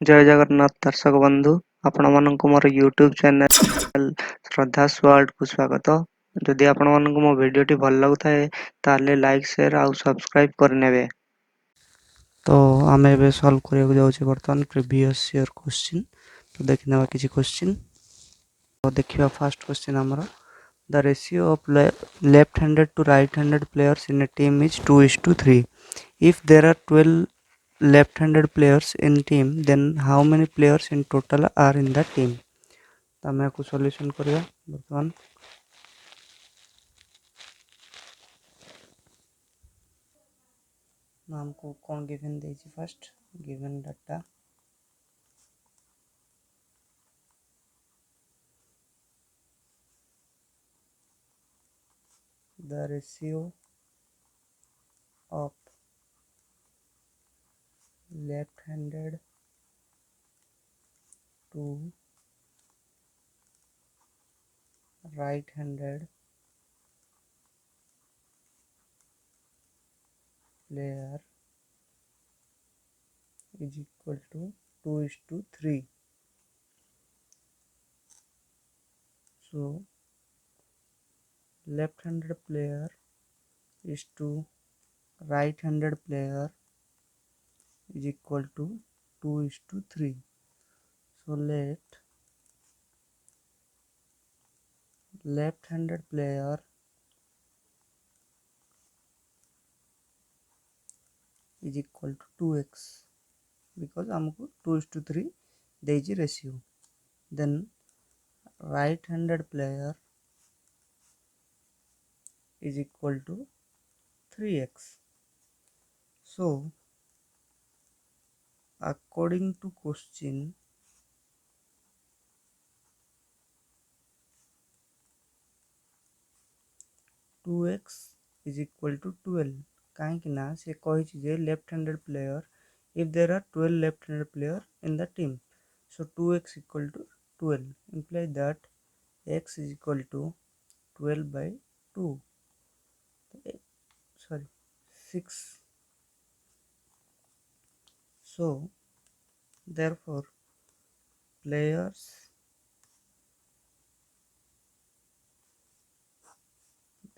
जय जगन्नाथ दर्शक बंधु आपण मानक मोर यूट्यूब चैनल श्रद्धास वर्ल्ड को स्वागत। जदि आपण मानक मो वीडियोटी भल लगुଥାଏ ताले लाइक शेयर आउ सब्सक्राइब करनेबे। तो आमे एबे सॉल्व करिया जाउछि वर्तमान प्रीवियस ईयर क्वेश्चन। तो देखिनबा किछि क्वेश्चन। तो देखिबा फर्स्ट क्वेश्चन हमरो the ratio of left-handed to right-handed players in a team is 2:3. If there are 12 left-handed players in team, then how many players in total are in the team? तो आम आपको solution करिया बर्तमान हमको कौन given देछि first given data the ratio of left-handed to right-handed player is equal to 2:3. So left-handed player is to right-handed player is equal to 2:3. So let left-handed player is equal to 2x because हमको 2:3 देजी ratio. Then right-handed player is equal to 3x. So according to question, 2x is equal to 12. कहीं ना से कही जे left handed player if there are 12 left-handed player in the team, so 2x equal to 12 imply that x is equal to 12 by 2, sorry 6. So therefore players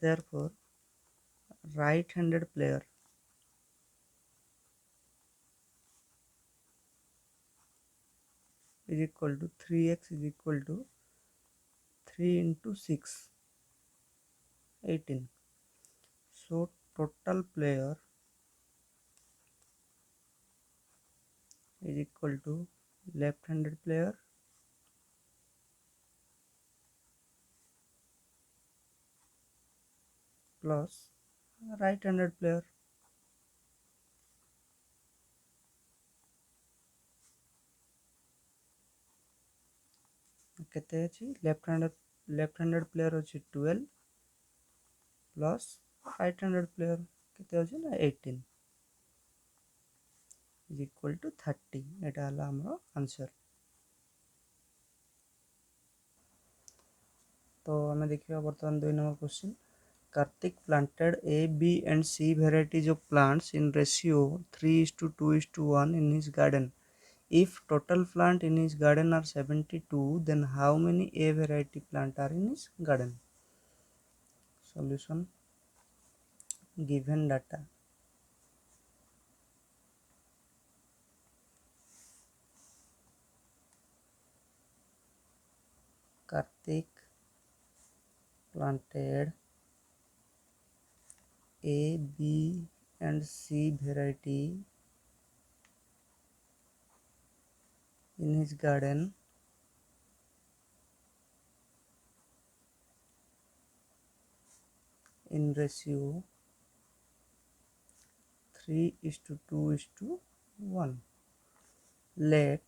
therefore right-handed player is equal to 3x is equal to 3 into 6 18. So total player is equal to left-handed player plus right-handed player. केते अछि left handed player अछि 12 plus right-handed player केते अछि ना 18 is equal to 30. एटा हला हमरो answer. तो हमें देखिबा वर्तमान 2 number question. Karthik planted A, B and C varieties of plants in ratio 3:2:1 in his garden. If total plant in his garden are 72, then how many A variety plant are in his garden? Solution given data. Karthik planted A, B and C variety in his garden in ratio 3:2:1. Let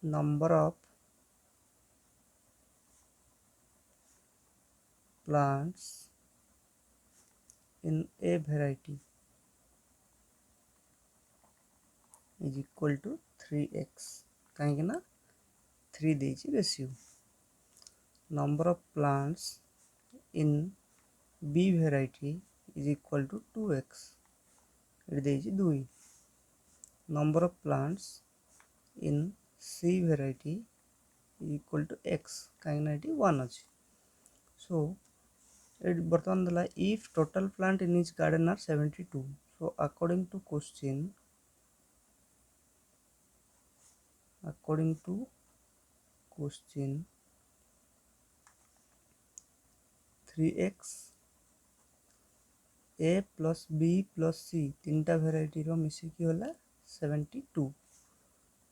number of plants in A variety is equal to 3x. कहीं ना 3 देची ratio. Number of plants in B variety is equal to 2x. ये देइछि 2 number of plants in C variety equal to x कहीं ना ये 1 अच्छी सो बर्तमान दला if total plant in each garden are 72 so according to 3x a plus b plus c तीनटा वेराइटी रो मिसिकी होला 72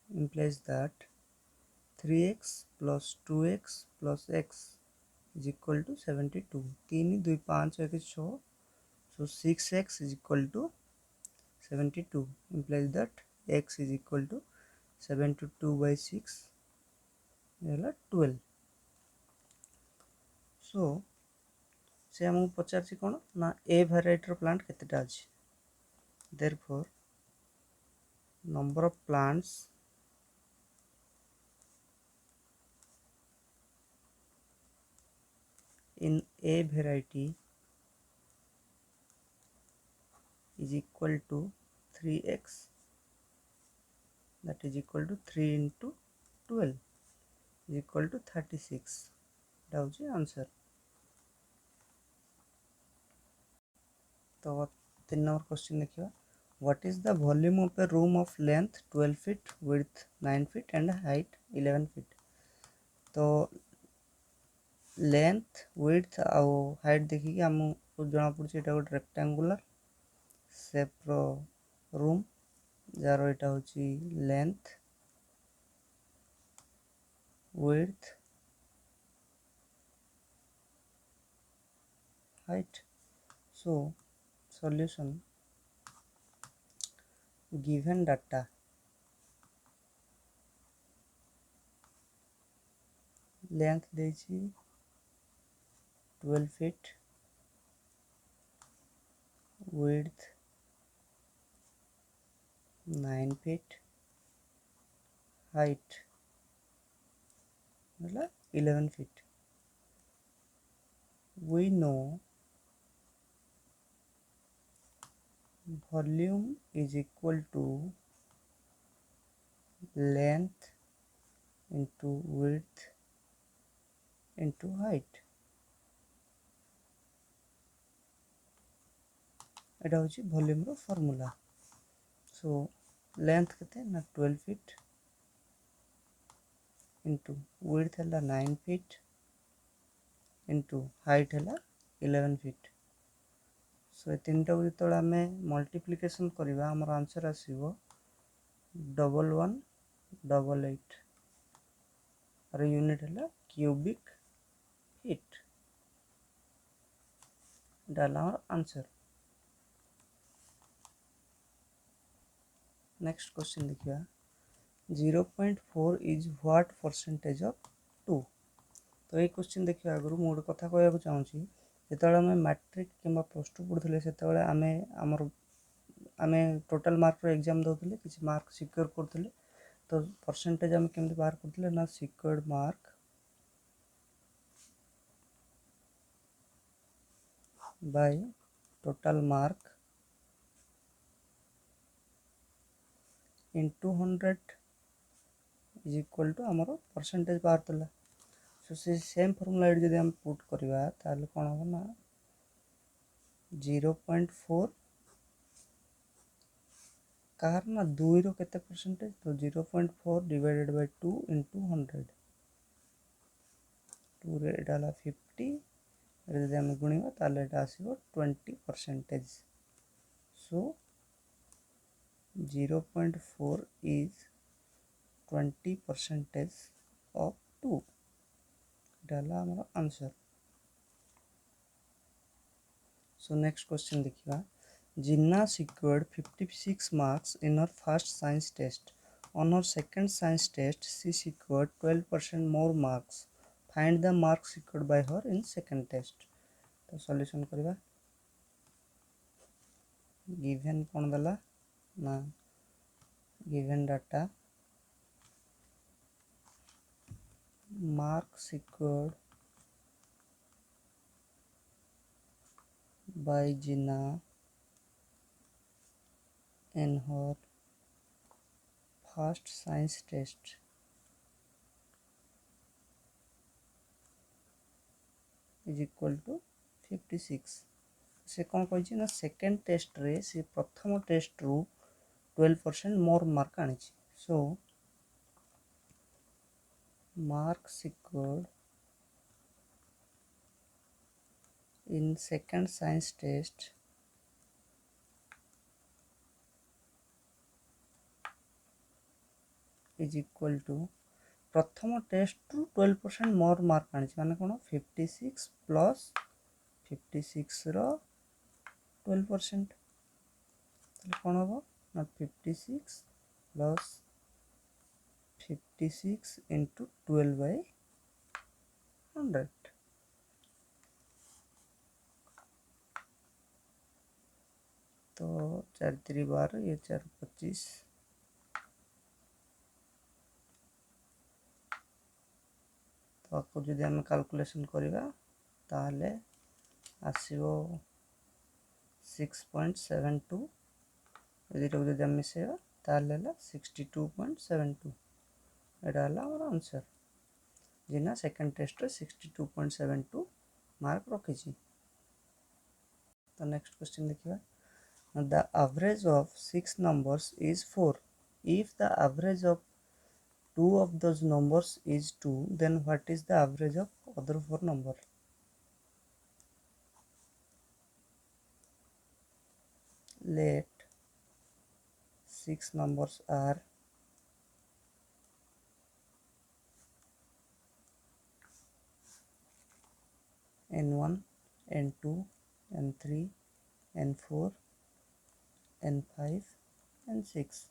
implies that 3x plus 2x plus x is equal to 72 3 2 5 1 6 so 6x is equal to 72 implies that x is equal to 72 by 6 ହେଲା 12 so से हमको पचार कौन ना ए भेराइटर plant केतेटा अच्छी therefore number of plants in a variety is equal to 3x that is equal to 3 into 12 is equal to 36 that is answer तो 3 number question देखिए what is the volume of a room of length 12 feet width 9 feet and height 11 feet तो length width आउ height देखिए आमको जना पड़ी ये गोटे रेक्टांगुलर शेप्र रूम जार यहाँ हूँ length width height so solution given data length देछि 12 फीट विड्थ 9 फीट हाइट मतलब 11 feet we know volume is equal to length into width into height एटा हूँ वॉल्यूम रो फॉर्मूला सो लेंथ केते ना 12 फीट इंटू विड्थ है 9 feet into height है 11 feet सो तीन टा जो आम मल्टीप्लिकेशन करवा आमर आंसर आसो 1188 और यूनिट है क्यूबिक फीट डाला आंसर नेक्स्ट क्वेश्चन देखिए 0.4 इज व्हाट परसेंटेज ऑफ 2 तो ये क्वेश्चन देखिए आगु मुझे गोटे कथा कहूँ चाहूँगी जो आम मैट्रिक कि प्लस टू पढ़ुले से आम टोटाल मार्क एग्जाम दौले किसी मार्क सिक्योर करते तो परसेंटेज आम केमती बाहर करते ना secured mark by total mark into 100 is equal to आमर परसेंटेज बाहर तला सो से सेम फॉर्मूला जब हम पुट करवा ताले कौन हम ना 0.4 कहार ना 2 रो केते परसेंटेज तो 0.4 डिवाइडेड बाय 2 इंटू 100 2 रे डाला 50 जब हम गुणवा ताले एटा आसीबो 20% सो 0.4 is 20% of 2 डाला हमारा आंसर सो नेक्स्ट क्वेश्चन देखिए जिन्ना secured 56 marks in her first science test on her second science test she secured 12% more marks find the marks secured by her in second test तो solution करवा given कौन दला ना given data mark secured by Jina in her first science test is equal to 56. से कौन कही ना second test रे से प्रथम टेस्ट रु 12% मोर मार्क आनी. So mark secured in second science test is equal to प्रथम टेस्ट रु 12% मोर मार्क आनी माने कौन 56 प्लस 56 रो 12% कौन हम ना 56 प्लस 56 इंटू 12/100 तो 4 3 12 ये 4 25 तो आपको जदि आम कैलकुलेशन करवा ताहले आसीबो 6.72 यदि जब मिसेगा ताहले 62.72 एटा हला हमर आंसर जिना सेकंड टेस्ट रे 62.72 मार्क रखी. तो नेक्स्ट क्वेश्चन देखिए. The average of 6 numbers is 4. If the average of 2 of those numbers is 2, then what is the average of other 4 number? Let 6 numbers are n1, n2, n3, n4, n5 and 6.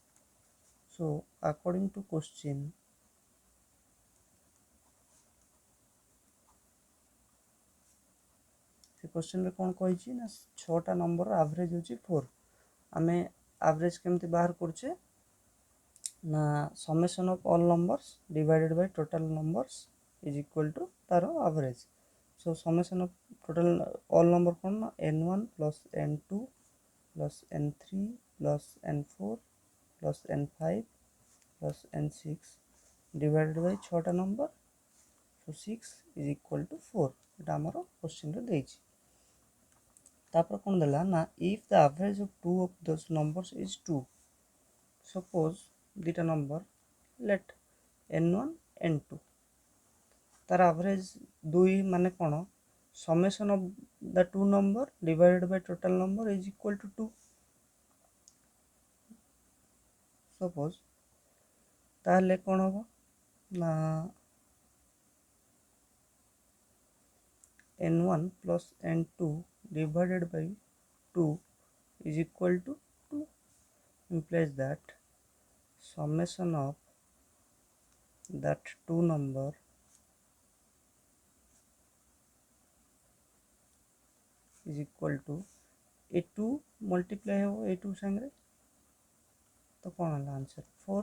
So according to question, से question रे कौन कही ना 6टा number average होची 4. आमे average केमती बाहर करछे ना summation of all numbers divided by total numbers is equal to तार average. So summation of total all number कौन ना n1 plus n2 plus n3 plus n4 plus n5 plus n6 divided by 6टा number. So 6 is equal to 4. एटा हमर question रे देछि. तापर कौन देला ना if the average of 2 of those numbers is 2. Suppose दुटा नंबर लेट n1 n2 तार एवरेज 2 माने कौन summation of the two number divided by total number is equal to 2. Suppose ताहले कौन हम ना n1 plus n2 divided by 2 is equal to 2, implies that summation of that two number is equal to a2 multiply हो a2 संगे तो कौन है answer 4.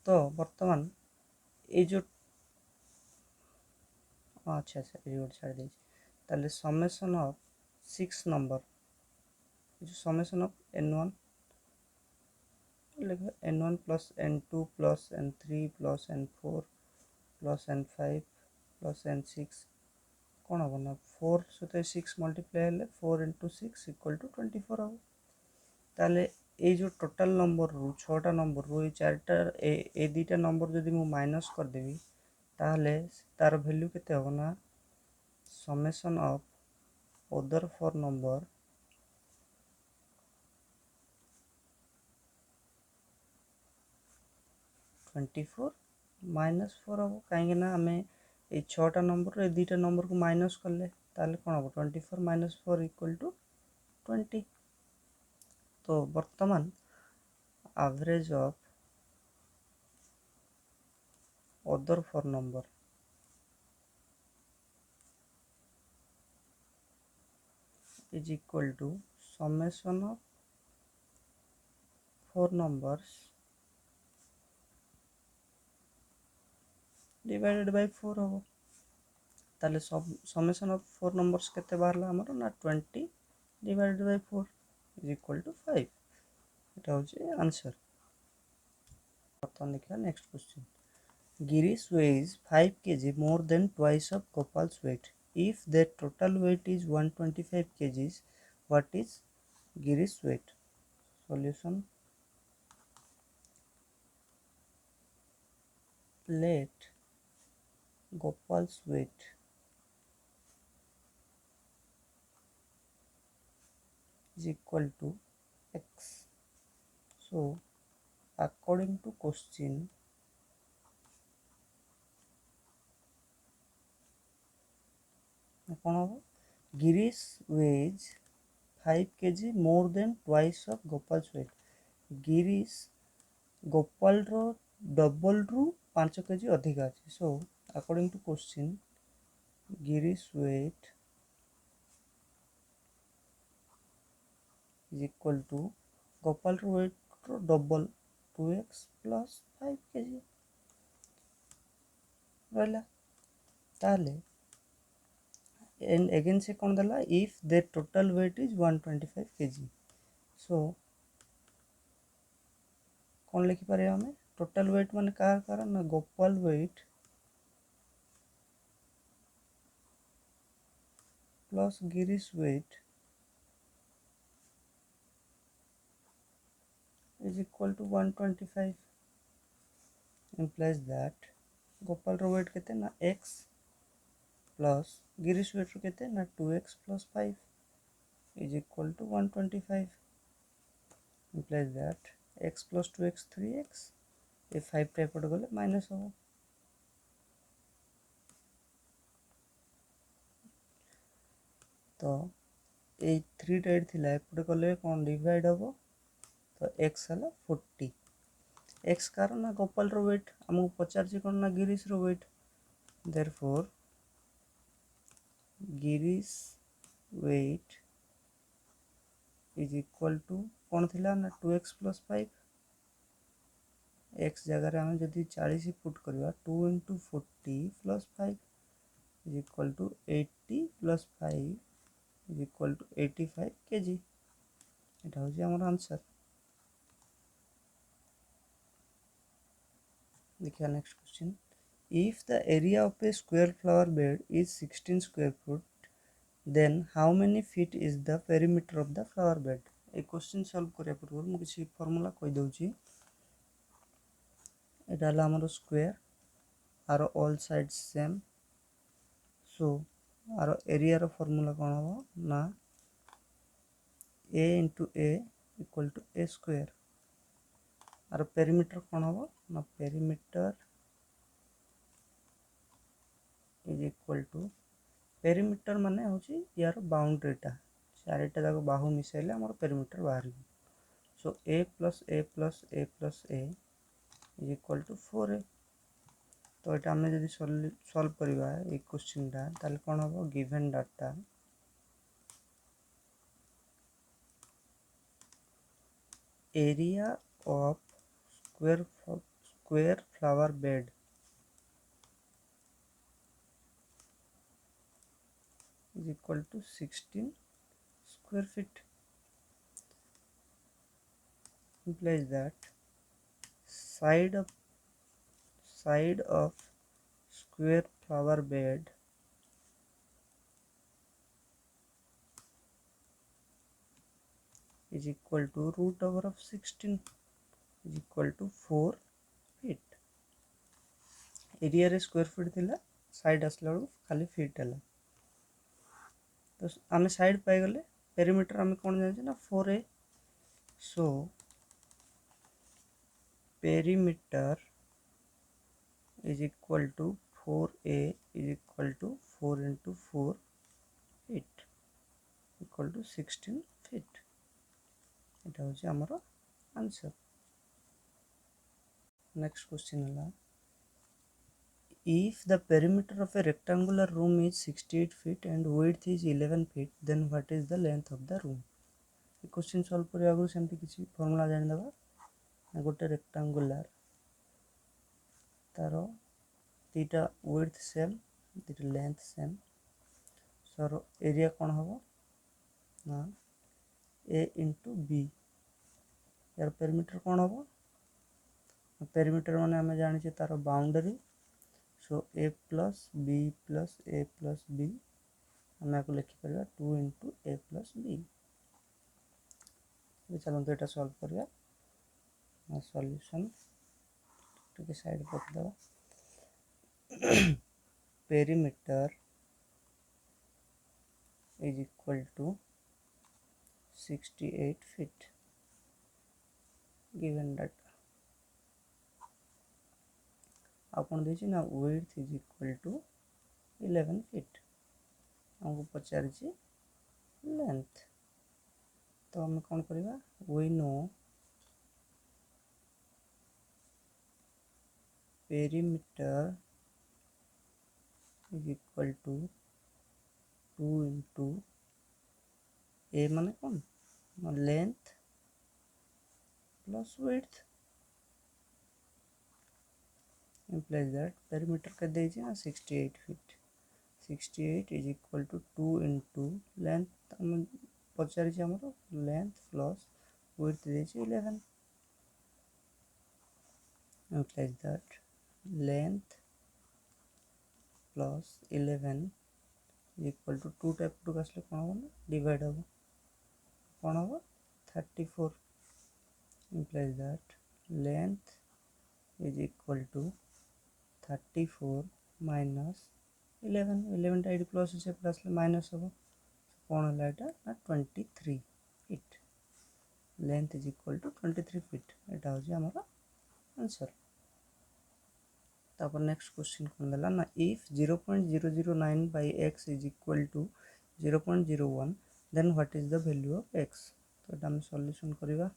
तो वर्तमान ये जो अच्छा अच्छा ये छाड़ दे ताले समेशन ऑफ 6 नंबर जो समेशन ऑफ n1 लिखो n1 plus n2 plus n3 plus n4 plus n5 plus n6 कौन हम ना 4 सहित 6 मल्टीप्लाई हेले 4 इंटू 6 इक्वल टू 24 हम. ताले ये जो टोटल नंबर रु 6टा नंबर रु ये 4टा ए दुटा नंबर जदि मु माइनस कर देबी ताहले तार वैल्यू केते हो ना समेशन ऑफ अदर 4 नंबर -24 हम कहीं आम ये 6टा नंबर ये दुटा नंबर को माइनस कले ताले कौन हम 24 - 4 इक्वल टू 20. तो वर्तमान average of other 4 number is equal to summation of 4 numbers divided by 4 हम. ताले सब समेशन ऑफ 4 नंबर्स केते बाहरला हमर ना 20 divided by 4. Is equal to 5 এটা হচ্ছে आंसर বর্তমান देखा next question Girish weighs 5 kg more than twice of Gopal's weight. If their total weight is 125 kgs, what is Girish's weight? Solution. Let Gopal's weight is equal to x. So, according to question, Girish weighs 5 kg more than twice of Gopal's weight. Girish ଗୋପାଳର ଡବଲରୁ 5 kg ଅଧିକା ଅଛି so according to question Girish weight is equal to ଗୋପାଳର ୱେଟ୍ର double 2x plus 5 kg ରହିଲା ତାହେଲେ and again से कौन देला if their total weight is 125 kg सो कौन लिखिपारे आमे टोटल वेट माने कार ना Gopal weight plus Girish weight is equal to 125 implies that Gopal रो वेट केते ना x प्लस गिरीश वेट रो केते ना 2x plus 5 is equal to 125 implies that x plus 2x 3x ए 5 टा एपट गले माइनस हो तो ए 3 टा थिला एपट गले कोन डिवाइड हो तो x हला 40 x कारण ना गोपाल रो वेट हमको पचार छी कोन ना गिरीश रो weight therefore Girish weight is equal to कौन थिला ना 2x plus 5 x जगह रे हमें जदी 40 पुट करबा 2 into 40 plus 5 is equal to 80 plus 5 is equal to 85 kg এটা হচ্ছে আমার आंसर देखिए next question if the area of a square flower bed is 16 square foot then how many feet is the perimeter of the flower bed A question solve करिया पूर्व मु किसी formula कहि दउची एटा हला हमर square are all sides same so आर area रो फार्मूला कोन हो ना a into a equal to a square आर पेरीमीटर कोन हो ना perimeter is equal to perimeter माने होची यार बाउंड्रीटा चारिटा जाको बाहु मिसाइले हमर पेरीमीटर बाहर सो a plus a plus a plus a is equal to 4a तो एटा हमने जदी सॉल्व करबा ए क्वेश्चन टा ताले कोन हो given data area of square flower bed is equal to 16 square feet implies that side of square flower bed is equal to root over of 16 is equal to 4 feet area रे square feet थिला side आसला खाली feet हला तो आमे side पाई गले perimeter आमे कोन जाने ना 4a so perimeter is equal to 4a is equal to 4 into 4 feet equal to 16 feet এটা হচ্ছে আমার आंसर नेक्स्ट क्वेश्चन हला if the perimeter of a rectangular room is 68 feet and width is 11 feet then what is the length of the room ये question solve करिया आगु सेमती किछि formula जानि दबा गोटे रेक्टेंगुलर तारो तीटा विड्थ सेम तीटा लेंथ सेम सर एरिया कोन हबो ना ए इंटू बी यार पेरीमीटर कौन हम पेरीमीटर माने आम जाने तार boundary so A plus B आम आपको लिखिपर 2 इंटू ए प्लस बी चलते यहाँ सल्व करवा सॉल्यूशन टे साइड रखिद perimeter is equal to 68 feet given data आपन देछि ना width is equal to 11 feet हमको पचारि लेंथ तो हम कौन करवा we know perimeter is equal to 2 into a माने कौन length plus width implies that perimeter का देछि ना 68 feet 68 is equal to 2 into length हम पचारि हमर लेंथ प्लस width देछि 11 implies that length plus 11 is equal to 2 type two आसले कौन हम डिवाइड हम कौन हम 34 implies that length is equal to 34 minus 11 टा ये प्लस से आसले माइनस हम कौन है यहाँ 23 feet length is equal to 23 feet यहाँ हूँ आमर आंसर तापर नेक्स्ट क्वेश्चन कौन देला ना if 0.009 by x is equal to 0.01 then what is the value of x तो ये सॉल्यूशन करवा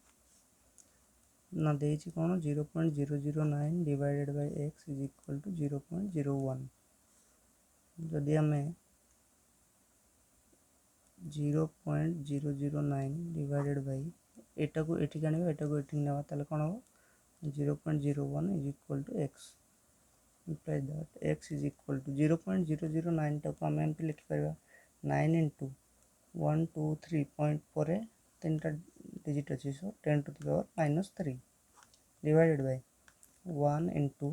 ना देछि कौन 0.009 divided by x is equal to 0.01 जदि आमे 0.009 divided by एटा को एठी जानिबा एटा को एठी नेबा ताले कौन हो 0.01 is equal to x imply that x is equal to 0.009 टाको आम एमती लिखिपर 9 into 1 2 3 पॉइंट पर 3टा डिजिट अच्छी सो 10 to the power minus 3 divided by 1 into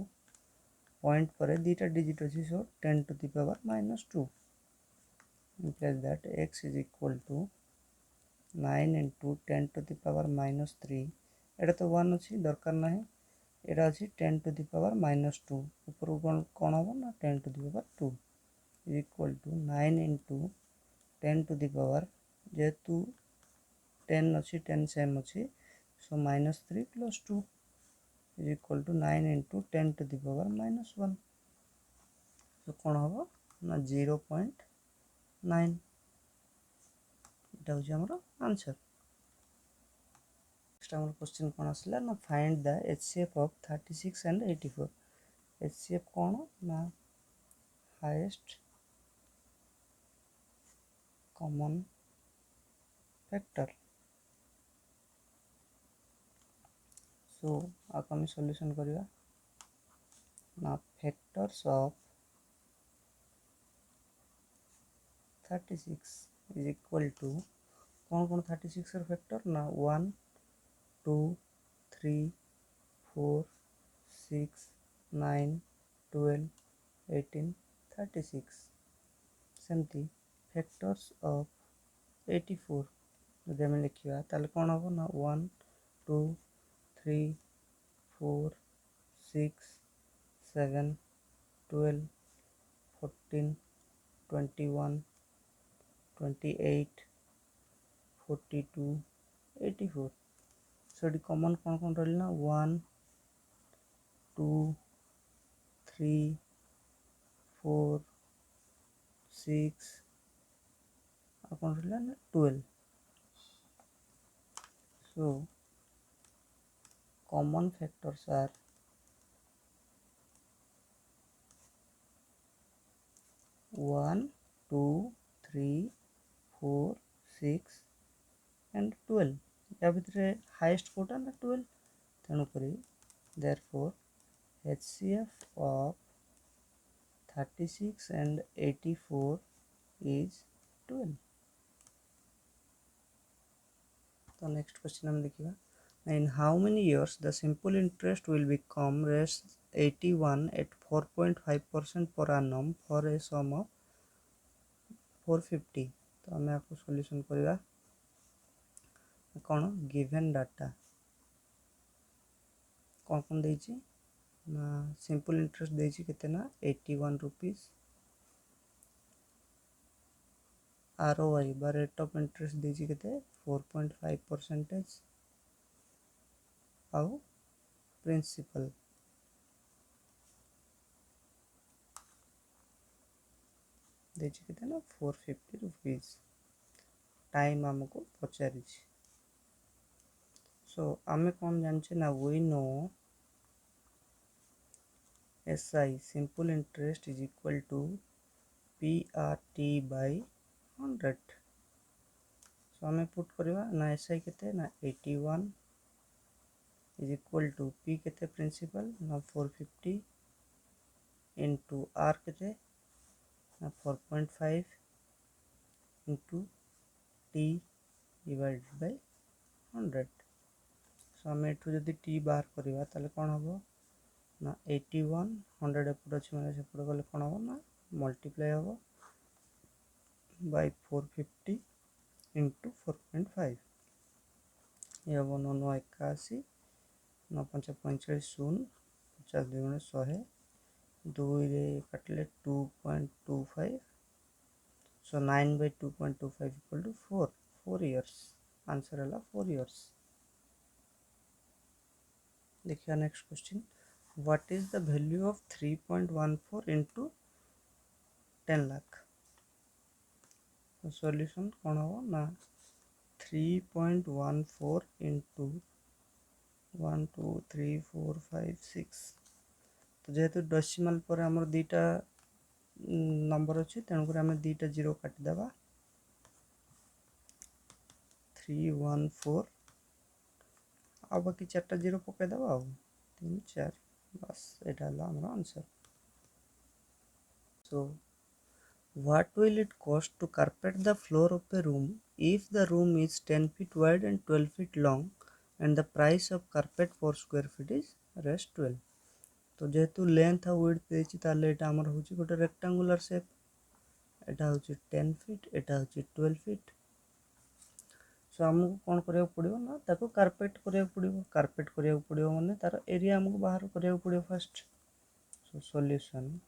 point पर 2टा डिजिट अच्छी सो 10 to the power minus 2 implies that x is equal to 9 into 10 to the power minus 3 एटा तो 1 अच्छी दरकार ना एटा अच्छी 10 to the power minus 2 ऊपर कौन हम ना 10 to the power 2 is equal to 9 into 10 to the power जेहेतु 10 अच्छी 10 सेम अच्छी सो minus 3 plus 2 is equal to 9 into 10 to the power minus 1 तो कौन हम ना 0.9 ये हूँ आंसर नेक्स्ट आम क्वेश्चन कौन आसला ना find the HCF of 36 and 84 HCF कौन ना हाईएस्ट कॉमन फैक्टर सो आपको आम सॉल्यूशन करवा ना factors of 36 is equal to कौन 36 फैक्टर ना 1 2 3 4 6 9 12 18 36 सेमती फैक्टर्स ऑफ 84 जब आम लिखा ताले कौन हम ना 1 2 3 4 6 7 12 14 21 28 42 84 सो ये कॉमन कौन रही ना 1 2 3 4 6 कौन रहा ना 12 so common factors are 1 2 3 4 6 and 12 या भितर हाईएस्ट कोटा ना 12 तेणुक therefore HCF of 36 and 84 is 12 तो नेक्स्ट क्वेश्चन हम देखिए, in how many years the simple interest will become रेस 81 एट 4.5% पर annum for a sum of 450। तो आम आपको सॉल्यूशन करवा कौन गिवन डाटा कौन कौन देछि ना सिंपल इंटरेस्ट देछि केते ना 81 रुपीस, ROI बा रेट ऑफ इंटरेस्ट देछि केते 4.5% आउ प्रिंसिपल देछि केते ना 450 रुपीस, टाइम हमको पचारि। सो आमे कौन जानछे ना we know SI simple interest is equal to PRT by 100। So आमे पुट करवा ना SI केते ना 81 इज इक्वल टू P केते प्रिंसिपल ना 450 इंटू R केते ना 4.5 into T divided by 100। So आमे एठू जदि T बाहर करवा ताले कौन होबो ना 81 100 एपट अच्छे मैंने सेपट गले कौन हम ना मल्टीप्लाई हम बाय 450 इंटू 4.5 ये हम 9 9 81 9 5 45 शून्य 50 2 100 2 रे काटले 2.25 so 9 by 2.25 equal to 4 years answer है 4 इयर्स। देखिए next question, what is the value of 3.14 into 10 lakh. Solution कौन हम ना 3.14 इंटू 1 2 3 4 5 6। तो जेहेतु डेसिमल पर आमर दीटा नंबर अच्छी तेणुक आम दीटा जीरो काटिदेवा 314 आ बाकी 4टा जीरो पकईदेवा 3 4 बस यहाँ आमर answer. So what will it cost to carpet the floor of a room if the room is 10 feet wide and 12 feet long and the price of carpet per square feet is rest 12। तो जेहेतु length और width देछि ताले एटा हमर होछि गोटे rectangular shape, एटा होछि 10 feet एटा होछि 12 फीट। सो हमको कौन करिया पड़िबो ना ताको कार्पेट करिया पड़िबो, कार्पेट करिया पड़िबो माने तार एरिया हमको बाहर करिया पड़िबो first. So solution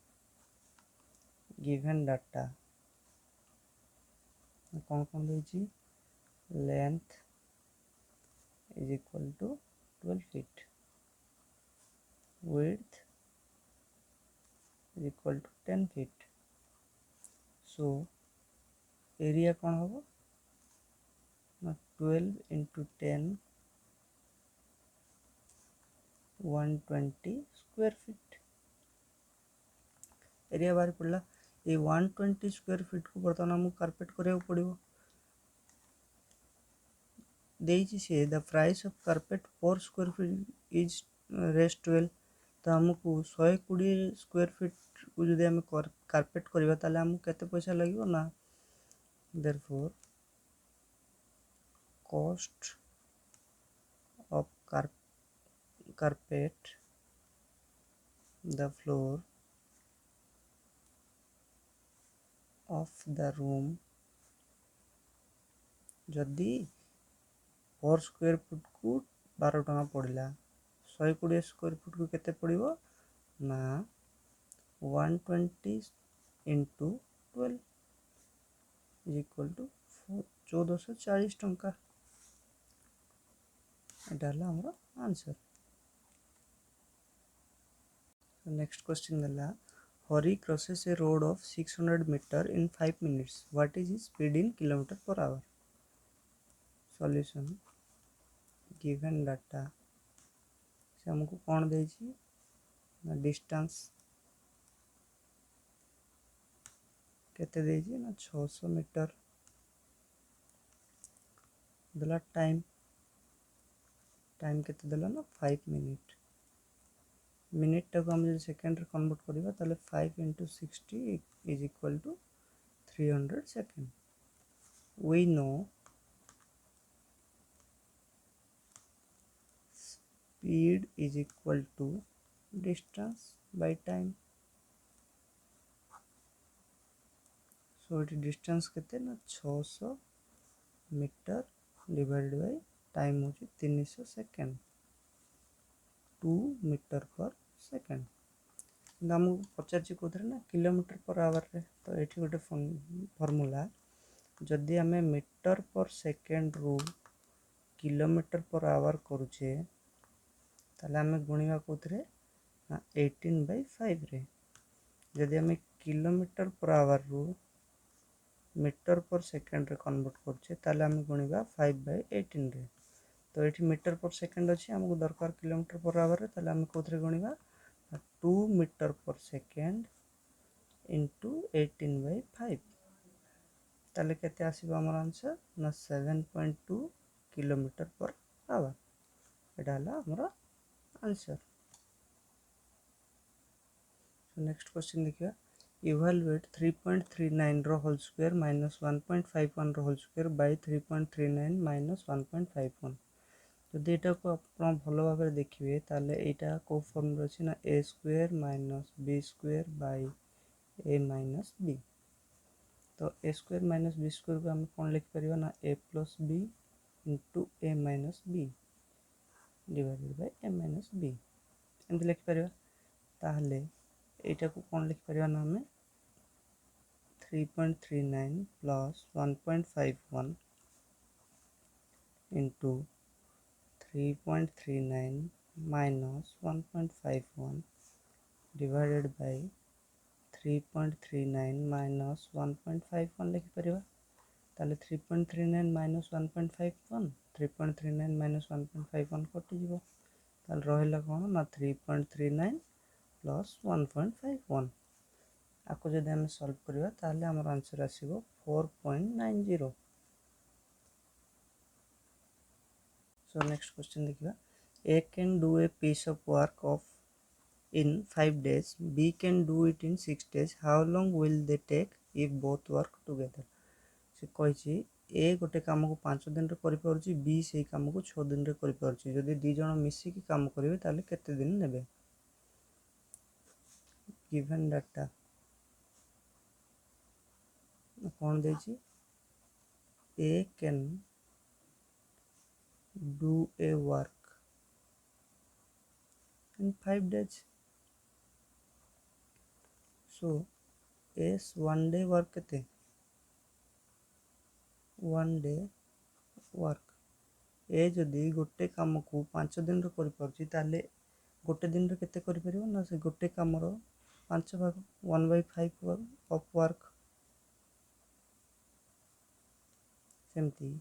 given data कौन कौन देछि length is equal to 12 feet, width is equal to 10 feet। so area कौन होगा ना 12 इंटू 10 120 स्क्वायर फीट एरिया बाहर पड़ा। ये 120 स्क्वायर फीट को बर्तमान हमको कार्पेट करिया पड़िबो। देछि से द प्राइस ऑफ कार्पेट पर स्क्वायर फीट इज रेस्ट 12। तो हमको 120 स्क्वायर फीट को जदि हम कार्पेट करबा ताले हमको केते पैसा लागिवो ना therefore cost of carpet the floor of the room जदि पर स्क्वायर फुट को 12 टका पड़ला 120 स्क्वायर फुट को केते पड़िबो ना 120 इंटू 12 इज इक्वल टू 1440 टका। एटा हला हमर आंसर। नेक्स्ट क्वेश्चन देला Hari crosses a road of 600 metre in 5 minutes what is his speed in kilometre per hour. Solution given data से हमको कौन देछि ना डिस्टेंस केते देछि ना 600 मीटर देला टाइम केते देला ना 5 मिनट मिनिट टाक हम जो सेकेंड रे कन्वर्ट करबा ताले 5 into 60 is equal to 300 second. We know speed is equal to distance by time. So it distance केते ना 600 मीटर डिवाइडेड बाय टाइम हो 300 सेकेंड 2 मीटर पर सेकेंड आमको पचार कौन ना किलोमीटर पर आवर रे तो ये गोटे फॉर्मूला जदि आम मीटर पर सेकेंड रु किलोमीटर पर आवर करुचे ताले आम गुणिया कौन ना 18/5 रे जदि आम किलोमीटर पर आवर रु मीटर पर सेकेंड रे कन्वर्ट करुचे ताले आम गुणिया 5/18 रे तो ये मीटर पर सेकेंड अच्छी आमको दरकार किलोमीटर पर आवर रे ताले आम कौन गुणिया 2 मीटर पर सेकेंड इंटू 18/5 ताले केते आसीबो हमर आंसर ना 7.2 किलोमीटर पर आवर एटा हला हमर आंसर। So next question देखिए evaluate 3.39 रो होल स्क्वायर माइनस 1.51 रो होल स्क्वायर बाय 3.39 माइनस 1.51 जदि एटा को आपण भलो भाबरे देखिबे ताले एटा को फॉर्म अछि ना a square minus b square by a minus b तो a square minus b square को हम कोन लिख परिबा ना a plus b into a minus b divided by a minus b एंत लिख परिबा ताहले एटा को कोन लिख परिबा ना हमें 3.39 plus 1.51 into 3.39 minus 1.51 divided by 3.39 minus 1.51 लिख परिबा ताले 3.39 माइनस 1.51 3.39 माइनस 1.51 कटि जीवो ताले रहला कोन ना 3.39 प्लस 1.51 आपको जब आम सॉल्व करिया ताले हमर आंसर आसीबो 4.90। सो नेक्स्ट क्वेश्चन देखिबा a can do a piece of work of in 5 days b can do it in 6 days how long will they take if both work together से कहि ए गोटे काम को 5 दिन रे करि परछि बी से काम को 6 दिन रे करि परछि जदि दी जण मिसी की काम करिवे ताले केते दिन नेबे गिवन डाटा कौन देछि a can do a work in 5 days so s 1 day work केते 1 day work ए जदि गोटे काम को 5 दिन रे करि परछि ताले गोटे दिन रे केते करि परिबो ना से गोटे काम रो 5 भाग 1/5 ऑफ वर्क सेमती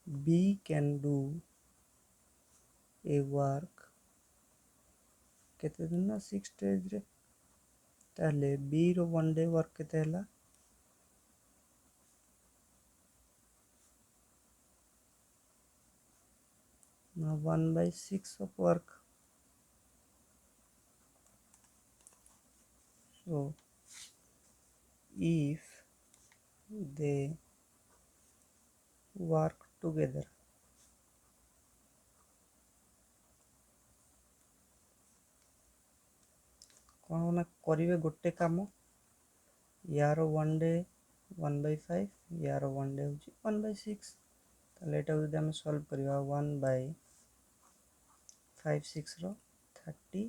B can do a work केते दिन ना 6 डेज रे ताले बी रो 1 डे वर्क केते हला ना 1/6 of work so if they work together कौन ना करिवे गोटे काम यार 1 डे 1/5 यार 1 डे होची 1/6 ताले एटा जदि हम सॉल्व करिवा 1/5 6 रो 30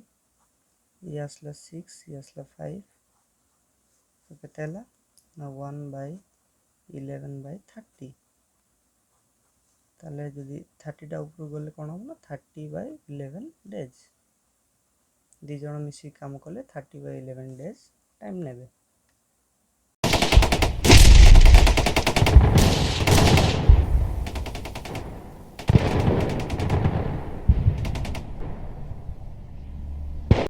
यासला 6 यासला 5 तो केते हला ना 1/11/30 ताले जदि 30 टा ऊपर गले कोन हो ना 30/11 डेज दी जण मिसी काम कले 30/11 डेज टाइम नेबे।